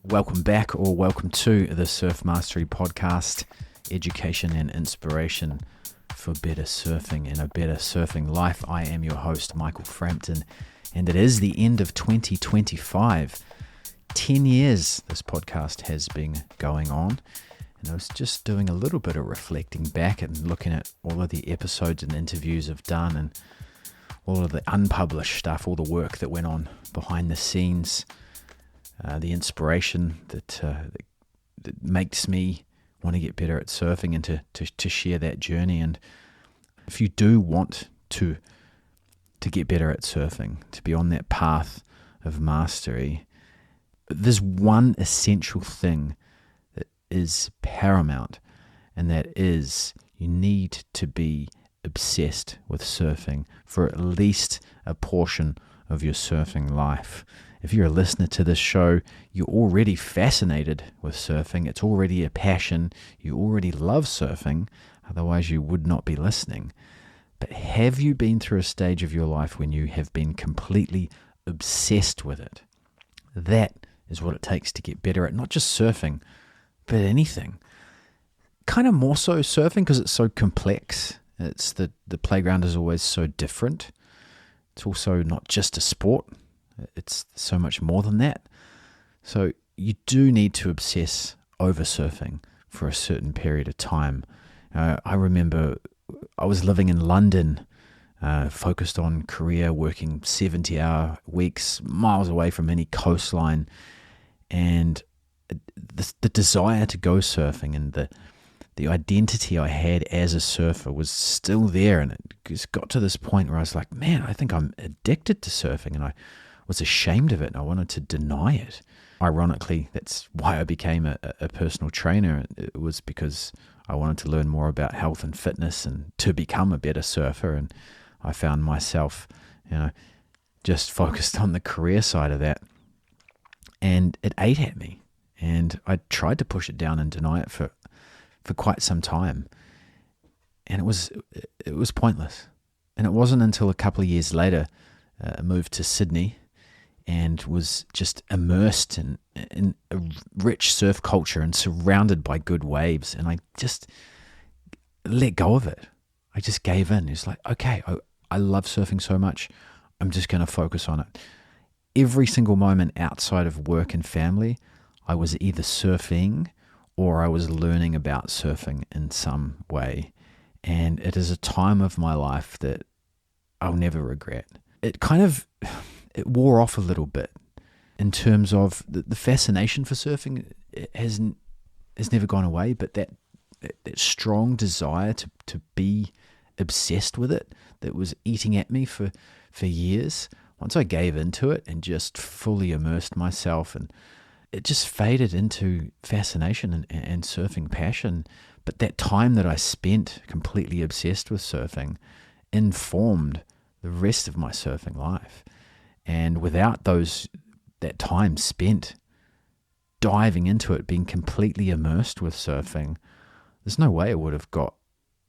Welcome back or welcome to the Surf Mastery Podcast, education and inspiration for better surfing and a better surfing life. I am your host, Michael Frampton, and it is the end of 2025. 10 years this podcast has been going on, and I was just doing a little bit of reflecting back and looking at all of the episodes and interviews I've done and all of the unpublished stuff, all the work that went on behind the scenes. The inspiration that makes me want to get better at surfing and to share that journey. And if you do want to get better at surfing, to be on that path of mastery, there's one essential thing that is paramount, and that is you need to be obsessed with surfing for at least a portion of your surfing life. If you're a listener to this show, you're already fascinated with surfing. It's already a passion. You already love surfing. Otherwise, you would not be listening. But have you been through a stage of your life when you have been completely obsessed with it? That is what it takes to get better at not just surfing, but anything. Kind of more so surfing because it's so complex. It's the playground is always so different. It's also not just a sport. It's so much more than that. So you do need to obsess over surfing for a certain period of time. I remember I was living in London, focused on career, working 70-hour weeks, miles away from any coastline, and the desire to go surfing and the identity I had as a surfer was still there, and it just got to this point where I was like, man, I think I'm addicted to surfing, and I was ashamed of it, and I wanted to deny it. Ironically, that's why I became a personal trainer. It was because I wanted to learn more about health and fitness and to become a better surfer, and I found myself, just focused on the career side of that, and it ate at me, and I tried to push it down and deny it for quite some time, and it was pointless. And it wasn't until a couple of years later I moved to Sydney and was just immersed in a rich surf culture and surrounded by good waves, and I just let go of it. I just gave in. It's like, okay, I love surfing so much, I'm just going to focus on it. Every single moment outside of work and family, I was either surfing or I was learning about surfing in some way. And it is a time of my life that I'll never regret. It wore off a little bit in terms of the fascination for surfing. It has never gone away, but that strong desire to be obsessed with it that was eating at me for years, once I gave into it and just fully immersed myself, and it just faded into fascination and surfing passion. But that time that I spent completely obsessed with surfing informed the rest of my surfing life. And without that time spent diving into it, being completely immersed with surfing, there's no way I would have got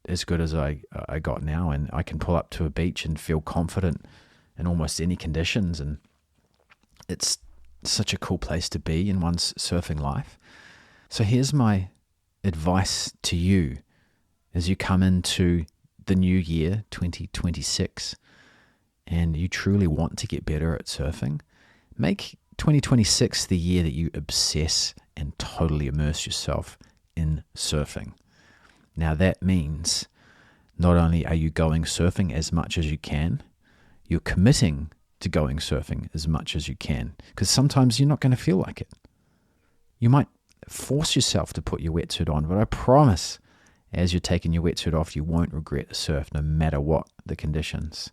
as good as I got now. And I can pull up to a beach and feel confident in almost any conditions. And it's such a cool place to be in one's surfing life. So here's my advice to you as you come into the new year, 2026, and you truly want to get better at surfing. Make 2026 the year that you obsess and totally immerse yourself in surfing. Now that means not only are you going surfing as much as you can, you're committing to going surfing as much as you can, because sometimes you're not going to feel like it. You might force yourself to put your wetsuit on, but I promise as you're taking your wetsuit off, you won't regret the surf no matter what the conditions.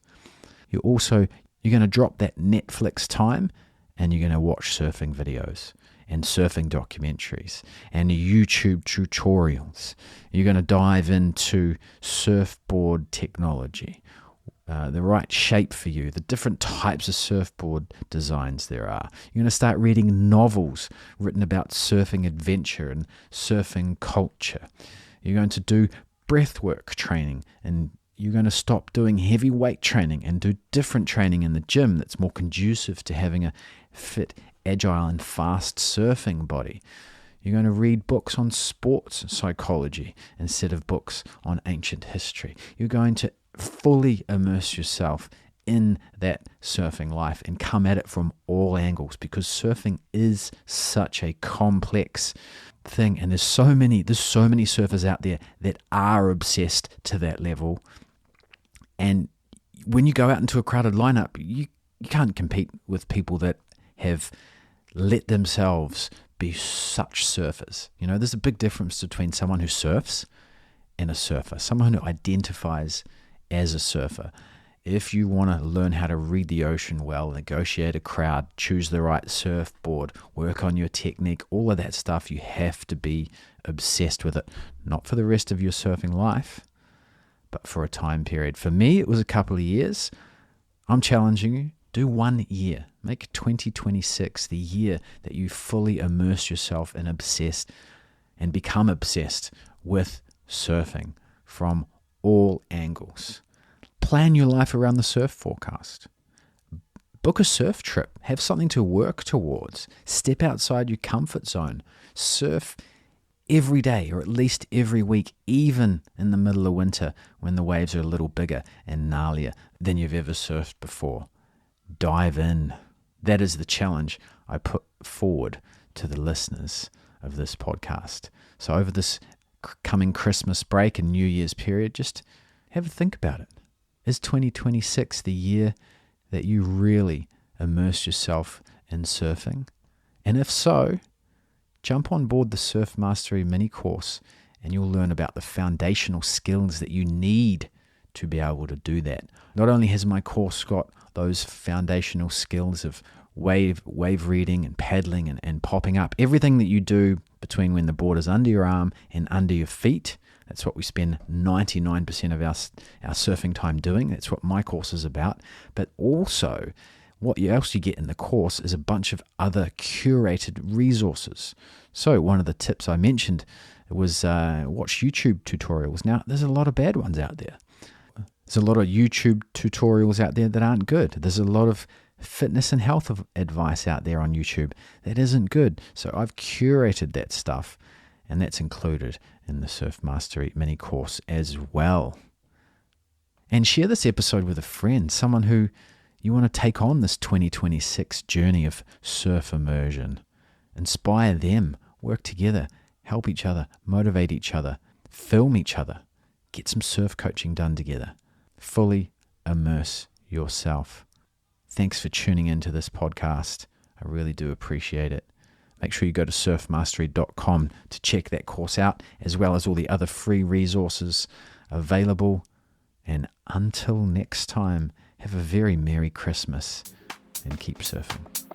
You're going to drop that Netflix time and you're going to watch surfing videos and surfing documentaries and YouTube tutorials. You're going to dive into surfboard technology, the right shape for you, the different types of surfboard designs there are. You're going to start reading novels written about surfing adventure and surfing culture. You're going to do breathwork training, and you're going to stop doing heavy weight training and do different training in the gym that's more conducive to having a fit, agile and fast surfing body. You're going to read books on sports psychology instead of books on ancient history. You're going to fully immerse yourself in that surfing life and come at it from all angles, because surfing is such a complex thing, and there's so many surfers out there that are obsessed to that level. And when you go out into a crowded lineup, you can't compete with people that have let themselves be such surfers. You know, there's a big difference between someone who surfs and a surfer, someone who identifies as a surfer. If you want to learn how to read the ocean well, negotiate a crowd, choose the right surfboard, work on your technique, all of that stuff, you have to be obsessed with it. Not for the rest of your surfing life, but for a time period. For me, it was a couple of years. I'm challenging you. Do 1 year. Make 2026 the year that you fully immerse yourself and become obsessed with surfing from all angles. Plan your life around the surf forecast. Book a surf trip. Have something to work towards. Step outside your comfort zone. Surf every day, or at least every week, even in the middle of winter when the waves are a little bigger and gnarlier than you've ever surfed before. Dive in. That is the challenge I put forward to the listeners of this podcast. So over this coming Christmas break and New Year's period, just have a think about it. Is 2026 the year that you really immerse yourself in surfing? And if so, jump on board the Surf Mastery mini course and you'll learn about the foundational skills that you need to be able to do that. Not only has my course got those foundational skills of wave reading and paddling and popping up, everything that you do between when the board is under your arm and under your feet. That's what we spend 99% of our surfing time doing. That's what my course is about. But also, what else you get in the course is a bunch of other curated resources. So one of the tips I mentioned was watch YouTube tutorials. Now, there's a lot of bad ones out there. There's a lot of YouTube tutorials out there that aren't good. There's a lot of fitness and health advice out there on YouTube that isn't good. So I've curated that stuff, and that's included in the Surf Mastery mini course as well. And share this episode with a friend, someone who you want to take on this 2026 journey of surf immersion. Inspire them, work together, help each other, motivate each other, film each other, get some surf coaching done together. Fully immerse yourself. Thanks for tuning into this podcast. I really do appreciate it. Make sure you go to surfmastery.com to check that course out, as well as all the other free resources available. And until next time, have a very Merry Christmas and keep surfing.